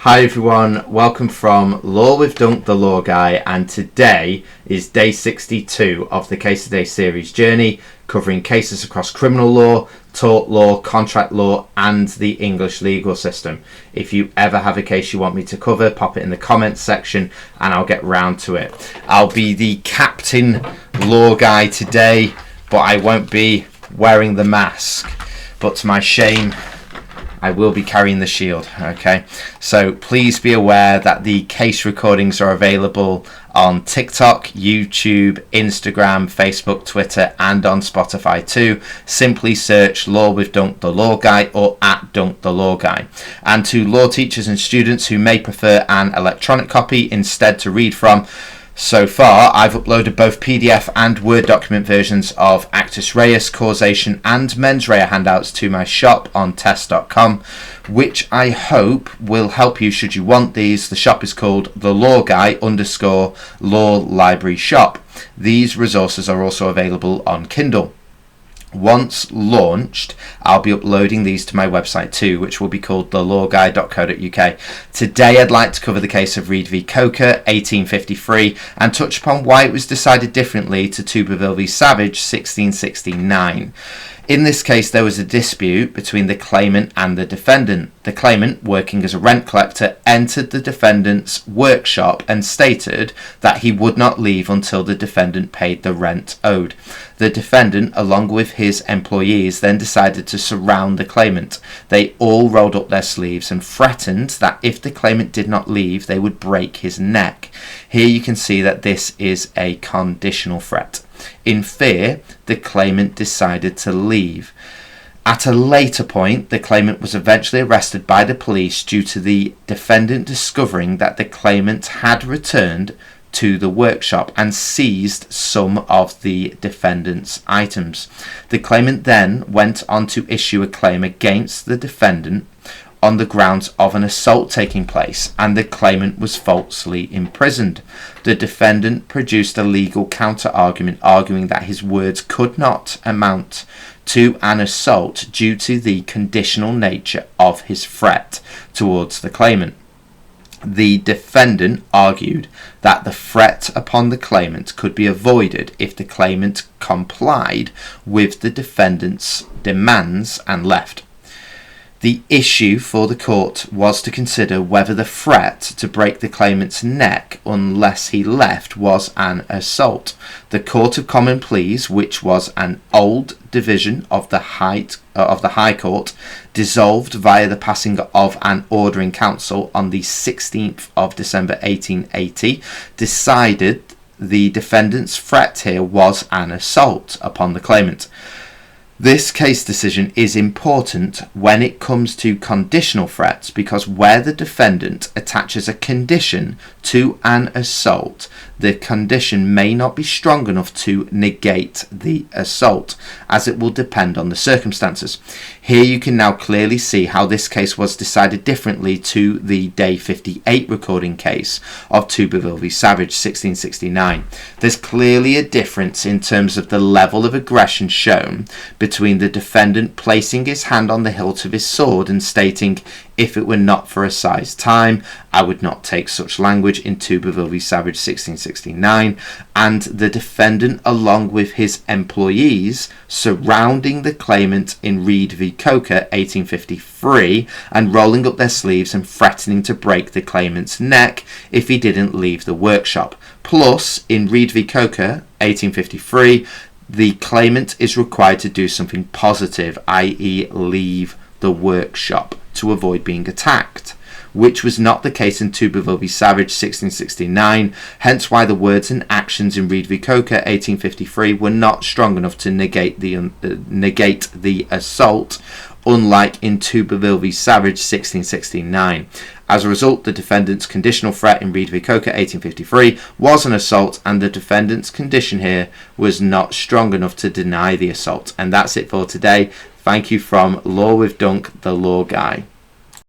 Hi everyone, welcome from Law with Dunk, the Law Guy, and today is day 62 of the Case Today series journey, covering cases across criminal law, tort law, contract law, and the English legal system. If you ever have a case you want me to cover, pop it in the comments section and I'll get round to it. I'll be the captain law guy today, but I won't be wearing the mask. But to my shame, I will be carrying the shield, okay? So please be aware that the case recordings are available on TikTok, YouTube, Instagram, Facebook, Twitter, and on Spotify too. Simply search Law with Dunk the Law Guy or at Dunk the Law Guy. And to law teachers and students who may prefer an electronic copy instead to read from, so far, I've uploaded both PDF and Word document versions of Actus Reus, Causation and Mens Rea handouts to my shop on test.com, which I hope will help you should you want these. The shop is called The Law Guy _ Law Library Shop. These resources are also available on Kindle. Once launched, I'll be uploading these to my website too, which will be called thelawguy.co.uk. Today I'd like to cover the case of Reed v. Coker, 1853, and touch upon why it was decided differently to Tuberville v. Savage, 1669. In this case, there was a dispute between the claimant and the defendant. The claimant, working as a rent collector, entered the defendant's workshop and stated that he would not leave until the defendant paid the rent owed. The defendant, along with his employees, then decided to surround the claimant. They all rolled up their sleeves and threatened that if the claimant did not leave, they would break his neck. Here you can see that this is a conditional threat. In fear, the claimant decided to leave. At a later point, the claimant was eventually arrested by the police due to the defendant discovering that the claimant had returned to the workshop and seized some of the defendant's items. The claimant then went on to issue a claim against the defendant on the grounds of an assault taking place, and the claimant was falsely imprisoned. The defendant produced a legal counter-argument arguing that his words could not amount to an assault due to the conditional nature of his threat towards the claimant. The defendant argued that the threat upon the claimant could be avoided if the claimant complied with the defendant's demands and left. The issue for the court was to consider whether the threat to break the claimant's neck unless he left was an assault. The Court of Common Pleas, which was an old division of the High Court, dissolved via the passing of an order in council on the 16th of December 1880, decided the defendant's threat here was an assault upon the claimant. This case decision is important when it comes to conditional threats because where the defendant attaches a condition to an assault, the condition may not be strong enough to negate the assault, as it will depend on the circumstances. Here you can now clearly see how this case was decided differently to the Day 58 recording case of Tuberville v. Savage, 1669. There's clearly a difference in terms of the level of aggression shown between the defendant placing his hand on the hilt of his sword and stating, "If it were not for a size time, I would not take such language," in Tuberville v. Savage 1669, and the defendant along with his employees surrounding the claimant in Reed v. Coker 1853 and rolling up their sleeves and threatening to break the claimant's neck if he didn't leave the workshop. Plus, in Reed v. Coker 1853, the claimant is required to do something positive, i.e. leave the workshop, to avoid being attacked, which was not the case in Tuberville v. Savage 1669, hence why the words and actions in Reed v. Coker 1853 were not strong enough to negate the assault, unlike in Tuberville v. Savage 1669. As a result, the defendant's conditional threat in Reed v. Coker 1853 was an assault, and the defendant's condition here was not strong enough to deny the assault. And that's it for today. Thank you from Law with Dunk, the Law Guy.